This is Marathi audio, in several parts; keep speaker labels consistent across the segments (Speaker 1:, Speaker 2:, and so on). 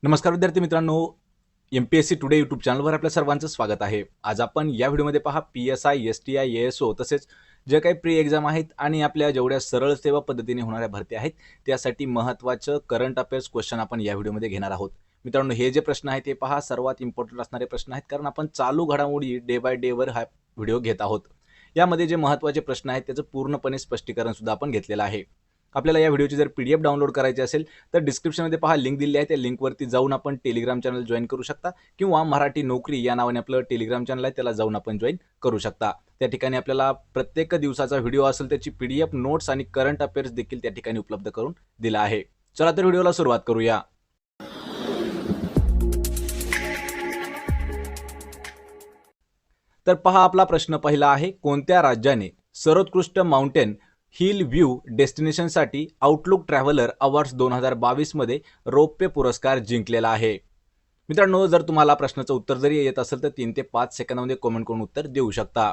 Speaker 1: नमस्कार विद्यार्थी मित्रांनो, एमपीएससी टुडे यूट्यूब चॅनलवर आपल्या सर्वांचं स्वागत आहे. आज आपण या व्हिडिओमध्ये पहा PSI, STI, ASO तसेच जे काही प्री एक्झाम आहेत आणि आपल्या जेवढ्या सरळ सेवा पद्धतीने होणाऱ्या भरती आहेत त्यासाठी महत्त्वाचं करंट अफेअर्स क्वेश्चन आपण या व्हिडिओमध्ये घेणार आहोत. मित्रांनो, हे जे प्रश्न आहेत ते पहा सर्वात इम्पॉर्टंट असणारे प्रश्न आहेत, कारण आपण चालू घडामोडी डे बाय डे वर हा व्हिडिओ घेत आहोत. यामध्ये जे महत्त्वाचे प्रश्न आहेत त्याचं पूर्णपणे स्पष्टीकरण सुद्धा आपण घेतलेलं आहे. आपल्याला या व्हिडिओची जर PDF डाउनलोड करायची असेल तर डिस्क्रिप्शनमध्ये पहा लिंक दिली आहे. त्या लिंकवरती जाऊन आपण टेलिग्राम चॅनल जॉईन करू शकता किंवा मराठी नोकरी या नावाने आपलं टेलिग्राम चॅनल आहे, त्याला जाऊन आपण जॉईन करू शकता. त्या ठिकाणी आपल्याला प्रत्येक दिवसाचा व्हिडिओ असेल त्याची PDF नोट्स आणि करंट अफेअर्स देखील त्या ठिकाणी उपलब्ध करून दिला आहे. चला तर व्हिडिओला सुरुवात करूया. तर पहा, आपला प्रश्न पहिला आहे, कोणत्या राज्याने सर्वोत्कृष्ट माउंटेन हिल व्ह्यू डेस्टिनेशनसाठी आउटलुक ट्रॅव्हलर अवॉर्ड्स 2022 मध्ये रौप्य पुरस्कार जिंकलेला आहे? मित्रांनो, जर तुम्हाला प्रश्नाचं उत्तर जरी येत असेल तर 3 ते 5 सेकंदामध्ये कमेंट करून उत्तर देऊ शकता.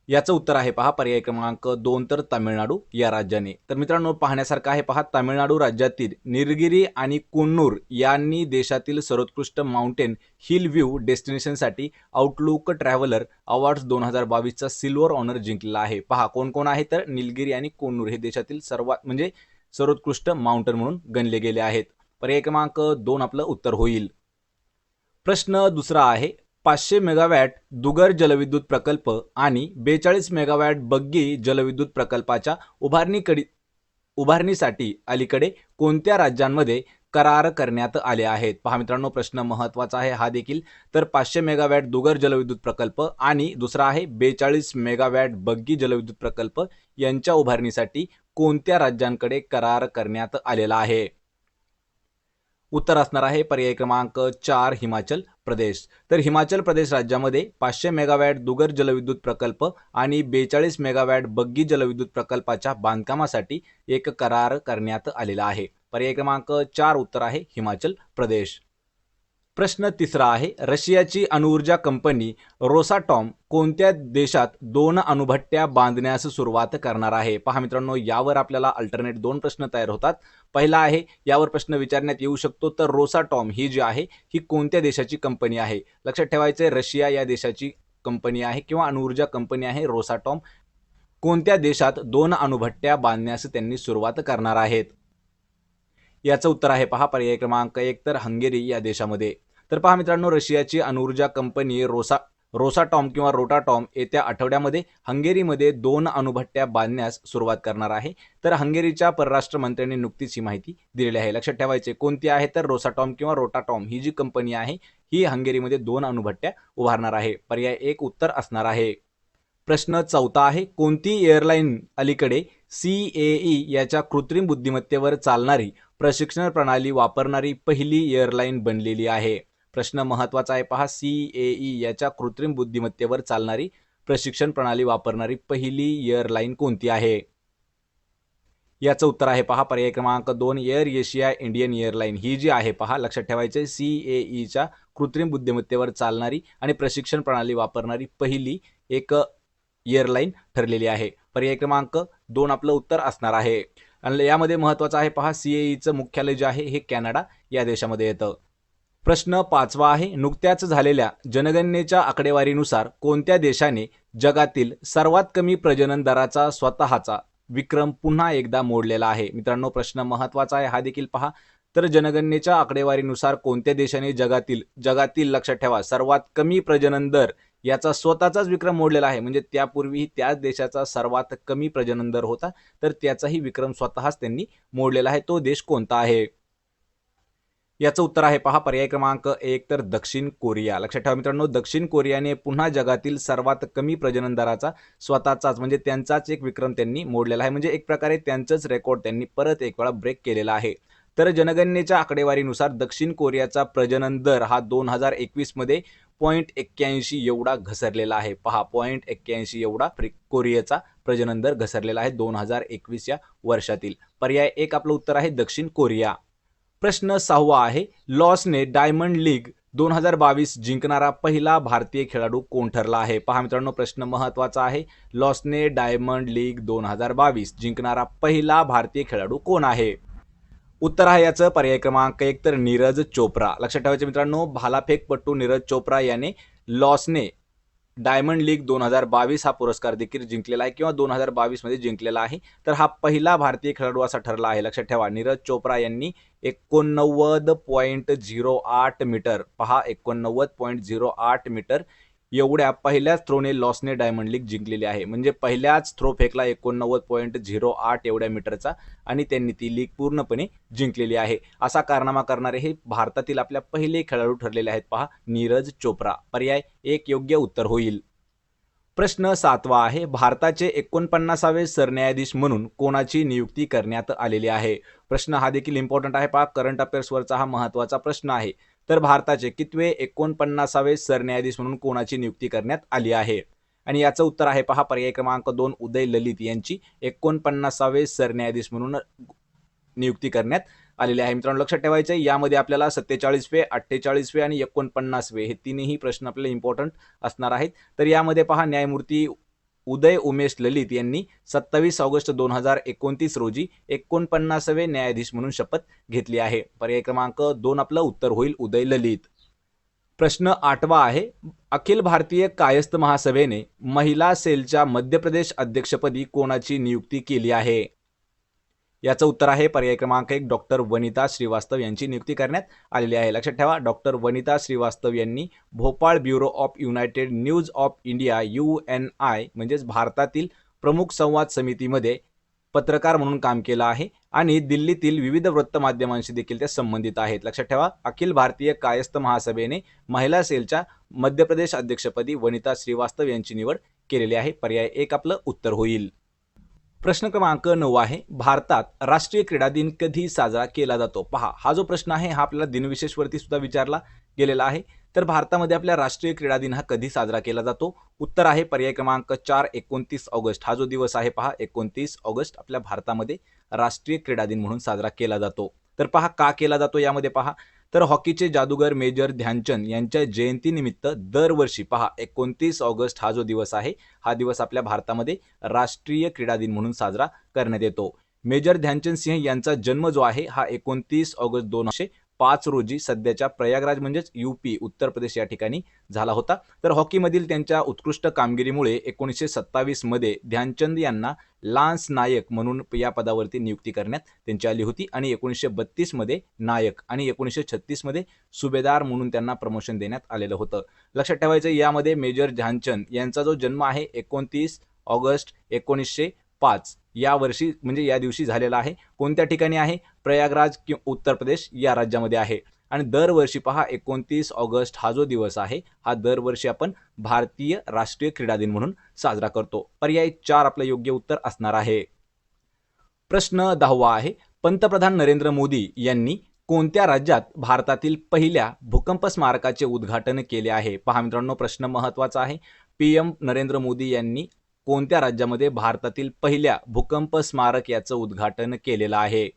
Speaker 1: याचं उत्तर आहे पहा पर्याय क्रमांक 2 तर तामिळनाडू या राज्याने. तर मित्रांनो, पाहण्यासारखं आहे पहा, तामिळनाडू राज्यातील निलगिरी आणि कुन्नूर यांनी देशातील सर्वोत्कृष्ट माउंटेन हिल व्ह्यू डेस्टिनेशनसाठी आउटलुक ट्रॅव्हलर अवॉर्ड्स 2022चा सिल्वर ऑनर जिंकलेला आहे. पहा कोण कोण आहे, तर निलगिरी आणि कुन्नूर हे देशातील सर्वोत्कृष्ट माउंटेन म्हणून गणले गेले आहेत. पर्याय क्रमांक 2 आपलं उत्तर होईल. प्रश्न दुसरा आहे, 500 मेगावॅट दुगर जलविद्युत प्रकल्प आणि 42 मेगावॅट बग्गी जलविद्युत प्रकल्पाच्या उभारणीसाठी अलीकडे कोणत्या राज्यांमध्ये करार करण्यात आले आहेत? पहा मित्रांनो, प्रश्न महत्त्वाचा आहे हा देखील. तर 500 मेगावॅट दुगर जलविद्युत प्रकल्प आणि दुसरा आहे 42 मेगावॅट बग्गी जलविद्युत प्रकल्प यांच्या उभारणीसाठी कोणत्या राज्यांकडे करार करण्यात आलेला आहे? उत्तर असणार आहे पर्याय क्रमांक 4 हिमाचल प्रदेश. तर हिमाचल प्रदेश राज्यामध्ये 500 मेगावॅट दुगर जलविद्युत प्रकल्प आणि 42 मेगावॅट बग्गी जलविद्युत प्रकल्पाच्या बांधकामासाठी एक करार करण्यात आलेला आहे. पर्याय क्रमांक 4 उत्तर आहे हिमाचल प्रदेश. प्रश्न तिसरा आहे, रशियाची अणुऊर्जा कंपनी रोसाटॉम कोणत्या देशात 2 अणुभट्ट्या बांधण्यास सुरुवात करणार आहे? पहा मित्रांनो, यावर आपल्याला अल्टरनेट 2 प्रश्न तयार होतात. पहिला आहे, यावर प्रश्न विचारण्यात येऊ शकतो, तर रोसाटॉम ही जी आहे ही कोणत्या देशाची कंपनी आहे? लक्षात ठेवायचे, रशिया या देशाची कंपनी आहे किंवा अणुऊर्जा कंपनी आहे रोसाटॉम. कोणत्या देशात 2 अणुभट्ट्या बांधण्यास त्यांनी सुरुवात करणार आहेत? याचं उत्तर आहे पहा पर्याय क्रमांक 1 तर हंगेरी या देशामध्ये. तर पहा मित्रांनो, रशियाची अणुऊर्जा कंपनी रोसाटॉम किंवा रोटाटॉम येत्या आठवड्यामध्ये हंगेरीमध्ये 2 अणुभट्ट्या बांधण्यास सुरुवात करणार आहे. तर हंगेरीच्या परराष्ट्र मंत्र्यांनी नुकतीच ही माहिती दिलेली आहे. लक्षात ठेवायचे, कोणती आहे, तर रोसाटॉम किंवा रोटाटॉम ही जी कंपनी आहे ही हंगेरीमध्ये 2 अणुभट्ट्या उभारणार आहे. पर्याय 1 उत्तर असणार आहे. प्रश्न चौथा आहे, कोणती एअरलाईन अलीकडे CAE याच्या कृत्रिम बुद्धिमत्तेवर चालणारी प्रशिक्षण प्रणाली वापरणारी पहिली एअरलाईन बनलेली आहे? प्रश्न महत्त्वाचा आहे पहा, CAE याच्या कृत्रिम बुद्धिमत्तेवर चालणारी प्रशिक्षण प्रणाली वापरणारी पहिली एअरलाईन कोणती आहे? याचं उत्तर आहे पहा पर्याय क्रमांक 2 एअर एशिया इंडियन एअरलाईन ही जी आहे पहा, लक्षात ठेवायचे, CAEच्या कृत्रिम बुद्धिमत्तेवर चालणारी आणि प्रशिक्षण प्रणाली वापरणारी पहिली एक एअरलाईन ठरलेली आहे. पर्याय क्रमांक 2 आपलं उत्तर असणार आहे. आणि यामध्ये महत्त्वाचं आहे पहा, CAEचं मुख्यालय जे आहे हे कॅनडा या देशामध्ये येतं. प्रश्न 5वा आहे, नुकत्याच झालेल्या जनगणनेच्या आकडेवारीनुसार कोणत्या देशाने जगातील सर्वात कमी प्रजनन दराचा स्वतःचा विक्रम पुन्हा एकदा मोडलेला आहे? मित्रांनो, प्रश्न महत्त्वाचा आहे हा देखील पहा. तर जनगणनेच्या आकडेवारीनुसार कोणत्या देशाने जगातील लक्षात ठेवा सर्वात कमी प्रजनन दर याचा स्वतःचाच विक्रम मोडलेला आहे. म्हणजे त्यापूर्वी त्याच देशाचा सर्वात कमी प्रजनन दर होता, तर त्याचाही विक्रम स्वतःच त्यांनी मोडलेला आहे. तो देश कोणता आहे? याचं उत्तर आहे पहा पर्याय क्रमांक 1 तर दक्षिण कोरिया. लक्षात ठेवा मित्रांनो, दक्षिण कोरियाने पुन्हा जगातील सर्वात कमी प्रजनन दराचा स्वतःचाच म्हणजे त्यांचाच एक विक्रम त्यांनी मोडलेला आहे. म्हणजे एक प्रकारे त्यांचंच रेकॉर्ड त्यांनी परत एक वेळा ब्रेक केलेला आहे. तर जनगणनेच्या आकडेवारीनुसार दक्षिण कोरियाचा प्रजनन दर हा 2021 मध्ये 0.81 एवढा घसरलेला आहे. पहा, 0.81 एवढा कोरियाचा प्रजनन दर घसरलेला आहे 2021 या वर्षातील. पर्याय 1 आपलं उत्तर आहे दक्षिण कोरिया. प्रश्न 6वा आहे, लॉसने डायमंड लीग 2022 जिंकणारा पहिला भारतीय खेळाडू कोण ठरला आहे? पहा मित्रांनो, प्रश्न महत्त्वाचा आहे. लॉसने डायमंड लीग 2022 जिंकणारा पहिला भारतीय खेळाडू कोण आहे? उत्तर आहे याचं पर्याय क्रमांक 1 तर नीरज चोप्रा. लक्षात ठेवायचे मित्रांनो, भालाफेकपटू नीरज चोप्रा याने लॉसने डायमंड लीग 2022 हा पुरस्कार देखील जिंकलेला आहे किंवा 2022 मध्ये जिंकलेला आहे. तर हा पहिला भारतीय खेळाडू असा ठरला आहे. लक्षात ठेवा, नीरज चोप्रा यांनी 89.08 मीटर, पहा 89.08 मीटर एवढ्या पहिल्याच थ्रोने लॉसने डायमंड लीग जिंकलेली आहे. म्हणजे पहिल्याच थ्रो फेकला 89.08 एवढ्या मीटरचा आणि त्यांनी ती लीग पूर्णपणे जिंकलेली आहे. असा कारनामा करणारे हे भारतातील आपल्या पहिले खेळाडू ठरलेले आहेत. पहा, नीरज चोप्रा. पर्याय 1 योग्य उत्तर होईल. प्रश्न 7वा आहे, भारताचे 49वे सरन्यायाधीश म्हणून कोणाची नियुक्ती करण्यात आलेली आहे? प्रश्न हा देखील इम्पॉर्टंट आहे. पहा, करंट अफेअर्सवरचा हा महत्त्वाचा प्रश्न आहे. तर भारताचे कितवे 49वे सरन्यायाधीश म्हणून कोणाची नियुक्ती करण्यात आली आहे? आणि याचं उत्तर आहे पहा पर्याय क्रमांक 2 उदय ललित यांची 49वे सरन्यायाधीश म्हणून नियुक्ती करण्यात आलेले आहे. मित्रांनो लक्षात ठेवायचं आहे, यामध्ये आपल्याला 47वे, 48वे आणि 49वे हे तिन्ही प्रश्न आपल्याला इम्पॉर्टंट असणार आहेत. तर यामध्ये पहा, न्यायमूर्ती उदय उमेश ललित यांनी 27 ऑगस्ट 2029 रोजी 49वे न्यायाधीश म्हणून शपथ घेतली आहे. पर्याय क्रमांक 2 आपलं उत्तर होईल उदय ललित. प्रश्न 8वा आहे, अखिल भारतीय कायस्थ महासभेने महिला सेलच्या मध्य प्रदेश अध्यक्षपदी कोणाची नियुक्ती केली आहे? याचं उत्तर आहे पर्याय क्रमांक 1 डॉक्टर वनिता श्रीवास्तव यांची नियुक्ती करण्यात आलेली आहे. लक्षात ठेवा, डॉक्टर वनिता श्रीवास्तव यांनी Bhopal bureau of United news of India UNI म्हणजेच भारतातील प्रमुख संवाद समितीमध्ये पत्रकार म्हणून काम केलं आहे आणि दिल्लीतील विविध वृत्तमाध्यमांशी देखील ते संबंधित आहेत. लक्षात ठेवा, अखिल भारतीय कायस्थ महासभेने महिला सेलच्या मध्य प्रदेश अध्यक्षपदी वनिता श्रीवास्तव यांची निवड केलेली आहे. पर्याय 1 आपलं उत्तर होईल. प्रश्न क्रमांक 9 आहे, भारतात राष्ट्रीय क्रीडा दिन कधी साजरा केला जातो? पहा, हा जो प्रश्न आहे हा आपल्याला दिनविशेषवरती सुद्धा विचारला गेलेला आहे. तर भारतामध्ये आपल्या राष्ट्रीय क्रीडा दिन हा कधी साजरा केला जातो? उत्तर आहे पर्याय क्रमांक 4 29 ऑगस्ट. हा जो दिवस आहे पहा, 29 ऑगस्ट आपल्या भारतामध्ये राष्ट्रीय क्रीडा दिन म्हणून साजरा केला जातो. तर पहा का केला जातो यामध्ये पहा, तर हॉकीचे जादूगर मेजर ध्यानचंद यांच्या जयंतीनिमित्त दरवर्षी पहा 29 ऑगस्ट हा जो दिवस आहे हा दिवस आपल्या भारतामध्ये राष्ट्रीय क्रीडा दिन म्हणून साजरा करण्यात येतो. मेजर ध्यानचंद सिंह यांचा जन्म जो आहे हा 29 ऑगस्ट 2005 रोजी सध्याच्या प्रयागराज म्हणजेच UP उत्तर प्रदेश या ठिकाणी झाला होता. तर हॉकीमधील त्यांच्या उत्कृष्ट कामगिरीमुळे 1927 मध्ये ध्यानचंद यांना लान्स नायक म्हणून या पदावरती नियुक्ती करण्यात त्यांची आली होती आणि 1932 मध्ये नायक आणि 1936 मध्ये सुभेदार म्हणून त्यांना प्रमोशन देण्यात आलेलं होतं. लक्षात ठेवायचं, यामध्ये मेजर ध्यानचंद यांचा जो जन्म आहे 29 ऑगस्ट 1905 या वर्षी म्हणजे या दिवशी झालेला आहे. कोणत्या ठिकाणी आहे? प्रयागराज उत्तर प्रदेश या राज्यामध्ये आहे. आणि दरवर्षी पहा 29 ऑगस्ट हा जो दिवस आहे हा दरवर्षी आपण भारतीय राष्ट्रीय क्रीडा दिन म्हणून साजरा करतो. पर्याय 4 आपलं योग्य उत्तर असणार आहे. प्रश्न 10वा आहे, पंतप्रधान नरेंद्र मोदी यांनी कोणत्या राज्यात भारतातील पहिल्या भूकंप स्मारकाचे उद्घाटन केले आहे? पहा मित्रांनो, प्रश्न महत्त्वाचा आहे. PM नरेंद्र मोदी यांनी कोणत्या राज्यामध्ये भारतातील पहिल्या भूकंप स्मारक याचं उद्घाटन केलेलं आहे?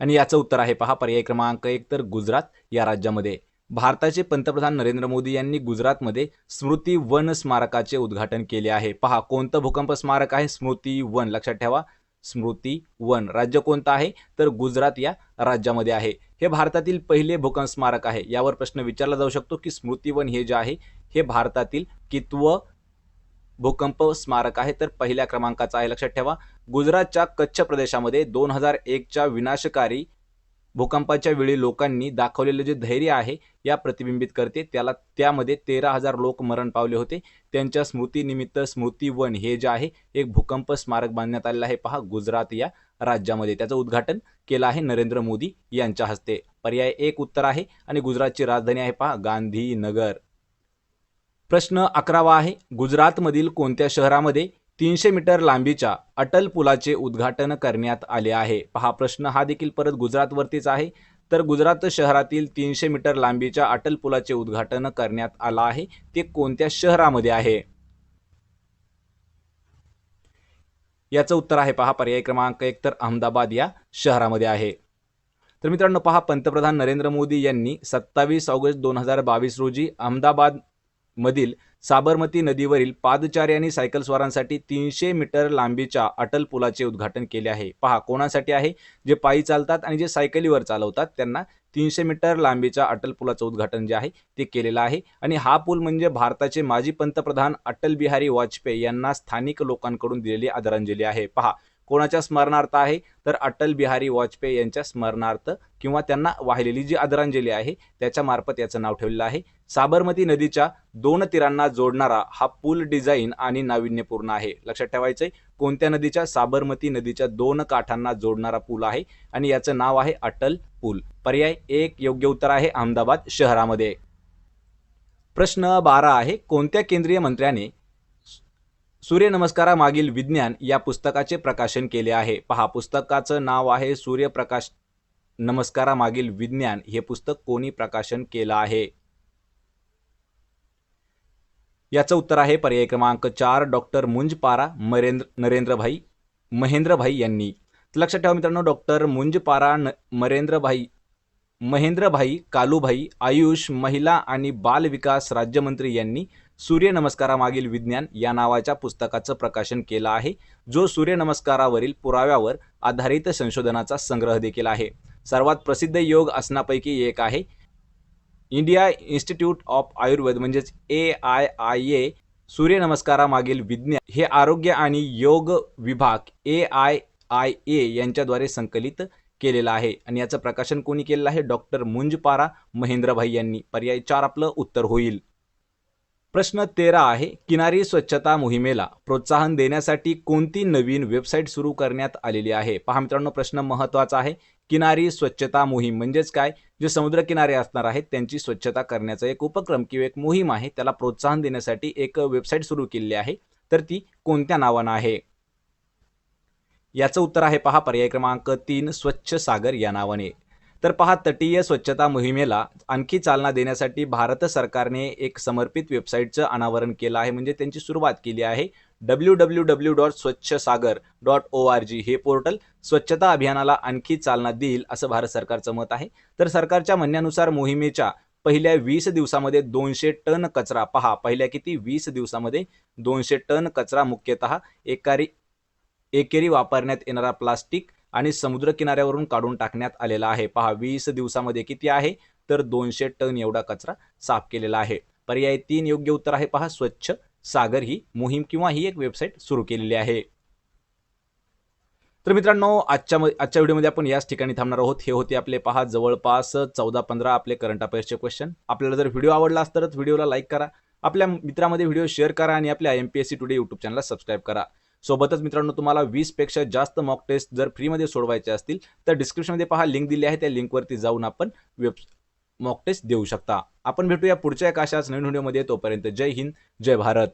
Speaker 1: आणि याचं उत्तर आहे पहा पर्याय क्रमांक 1 तर गुजरात या राज्यामध्ये. भारताचे पंतप्रधान नरेंद्र मोदी यांनी गुजरातमध्ये स्मृती वन स्मारकाचे उद्घाटन केले आहे. पहा, कोणतं भूकंप स्मारक आहे? स्मृती वन. लक्षात ठेवा, स्मृती वन. राज्य कोणतं आहे? तर गुजरात या राज्यामध्ये आहे. हे भारतातील पहिले भूकंप स्मारक आहे. यावर प्रश्न विचारला जाऊ शकतो की स्मृती वन हे जे आहे हे भारतातील कितवं भूकंप स्मारक आहे? तर पहिल्या क्रमांकाचा आहे. लक्षात ठेवा, गुजरातच्या कच्छ प्रदेशामध्ये 2001च्या विनाशकारी भूकंपाच्या वेळी लोकांनी दाखवलेले जे धैर्य आहे या प्रतिबिंबित करते. त्यामध्ये 13,000 लोक मरण पावले होते. त्यांच्या स्मृतीनिमित्त स्मृती वन हे जे आहे एक भूकंप स्मारक बांधण्यात आलेलं आहे. पहा, गुजरात या राज्यामध्ये त्याचं उद्घाटन केलं आहे नरेंद्र मोदी यांच्या हस्ते. पर्याय 1 उत्तर आहे आणि गुजरातची राजधानी आहे पहा गांधीनगर. प्रश्न 11वा आहे, गुजरातमधील कोणत्या शहरामध्ये 300 मीटर लांबीच्या अटल पुलाचे उद्घाटन करण्यात आले आहे? पहा, प्रश्न हा देखील परत गुजरातवरतीच आहे. तर गुजरात शहरातील 300 मीटर लांबीच्या अटल पुलाचे उद्घाटन करण्यात आलं आहे. ते कोणत्या शहरामध्ये आहे? याचं उत्तर आहे पहा पर्याय क्रमांक 1 तर अहमदाबाद या शहरामध्ये आहे. तर मित्रांनो पहा, पंतप्रधान नरेंद्र मोदी यांनी 27 ऑगस्ट 2022 रोजी अहमदाबाद मधील साबरमती नदीवरील पादचारी आणि सायकलस्वारांसाठी 300 मीटर लांबीच्या अटल पुलाचे उद्घाटन केले आहे. पहा कोणासाठी आहे? जे पायी चालतात आणि जे सायकलीवर चालवतात त्यांना 300 मीटर लांबीच्या अटल पुलाचं उद्घाटन जे आहे ते केलेलं आहे. आणि हा पूल म्हणजे भारताचे माजी पंतप्रधान अटल बिहारी वाजपेयी यांना स्थानिक लोकांकडून दिलेली आदरांजली आहे. पहा कोणाच्या स्मरणार्थ आहे? तर अटल बिहारी वाजपेयी यांच्या स्मरणार्थ किंवा त्यांना वाहिलेली जी आदरांजली आहे त्याच्या मार्फत याचं नाव ठेवलेलं आहे. साबरमती नदीच्या 2 तीरांना जोडणारा हा पूल डिझाईन आणि नाविन्यपूर्ण आहे. लक्षात ठेवायचंय कोणत्या नदीच्या? साबरमती नदीच्या 2 काठांना जोडणारा पूल आहे आणि याचं नाव आहे अटल पूल. पर्याय 1 योग्य उत्तर आहे अहमदाबाद शहरामध्ये. प्रश्न 12 आहे कोणत्या केंद्रीय मंत्र्याने सूर्यनमस्कारामागील विज्ञान या पुस्तकाचे प्रकाशन केले आहे? पहा पुस्तकाचं नाव आहे सूर्यप्रकाश नमस्कारामागील विज्ञान. हे पुस्तक कोणी प्रकाशन केलं आहे? याचं उत्तर आहे पर्याय क्रमांक 4 डॉक्टर मुंजपारा महेंद्रभाई यांनी. लक्षात ठेवा मित्रांनो डॉक्टर मुंजपारा महेंद्रभाई कालूभाई आयुष महिला आणि बाल विकास राज्यमंत्री यांनी सूर्यनमस्कारामागील विज्ञान या नावाच्या पुस्तकाचं प्रकाशन केलं आहे, जो सूर्यनमस्कारावरील पुराव्यावर आधारित संशोधनाचा संग्रह देखील आहे. सर्वात प्रसिद्ध योग आसनापैकी एक आहे. इंडिया इन्स्टिट्यूट ऑफ आयुर्वेद म्हणजेच AIIA सूर्यनमस्कारामागील विज्ञान हे आरोग्य आणि योग विभाग AIIA यांच्याद्वारे संकलित केलेलं आहे आणि याचं प्रकाशन कोणी केलेलं आहे? डॉक्टर मुंजपारा महेंद्रभाई यांनी. पर्याय 4 आपलं उत्तर होईल. प्रश्न 13 आहे किनारी स्वच्छता मोहिमेला प्रोत्साहन देण्यासाठी कोणती नवीन वेबसाईट सुरू करण्यात आलेली आहे? पहा मित्रांनो प्रश्न महत्त्वाचा आहे. किनारी स्वच्छता मोहीम म्हणजेच काय? जे समुद्रकिनारे असणार आहेत त्यांची स्वच्छता करण्याचा एक उपक्रम किंवा एक मोहीम आहे, त्याला प्रोत्साहन देण्यासाठी एक वेबसाईट सुरू केलेली आहे. तर ती कोणत्या नावानं आहे? याचं उत्तर आहे पहा पर्याय क्रमांक 3 स्वच्छ सागर या नावाने. तर पहा तटीय स्वच्छता मोहिमेला आणखी चालना देण्यासाठी भारत सरकारने एक समर्पित वेबसाईटचं अनावरण केलं आहे, म्हणजे त्यांची सुरुवात केली आहे. www.swachhsagar.org हे पोर्टल स्वच्छता अभियानाला आणखी चालना देईल असं भारत सरकारचं मत आहे. तर सरकारच्या म्हणण्यानुसार मोहिमेच्या पहिल्या 20 दिवसामध्ये 200 टन कचरा, पहा पहिल्या किती 20 दिवसामध्ये 200 टन कचरा मुख्यतः एकेरी वापरण्यात येणारा प्लास्टिक आणि समुद्र किनाऱ्यावरून काढून टाकण्यात आलेला आहे. पहा 20 दिवसामध्ये किती आहे? तर 200 टन एवढा कचरा साफ केलेला आहे. पर्याय 3 योग्य उत्तर आहे पहा स्वच्छ सागर ही मोहीम किंवा ही एक वेबसाईट सुरू केलेली आहे. तर मित्रांनो आजच्या व्हिडिओमध्ये आपण याच ठिकाणी थांबणार आहोत. हे होते आपले पहा जवळपास 14-15 आपले करंट अफेअर्सचे क्वेश्चन. आपल्याला जर व्हिडिओ आवडला असेल तर व्हिडिओला लाईक करा, आपल्या मित्रांमध्ये व्हिडिओ शेअर करा आणि आपल्या MPSC टुडे यूट्यूब चॅनलला सबस्क्राईब करा. सोबतच मित्रांनो तुम्हाला 20 पेक्षा जास्त मॉक टेस्ट जर फ्रीमध्ये सोडवायचे असतील तर डिस्क्रिप्शनमध्ये पहा लिंक दिली आहे, त्या लिंकवरती जाऊन आपण मॉक टेस्ट देऊ शकता. आपण भेटूया पुढच्या एका अशाच नवीन व्हिडिओमध्ये. तोपर्यंत जय हिंद जय भारत.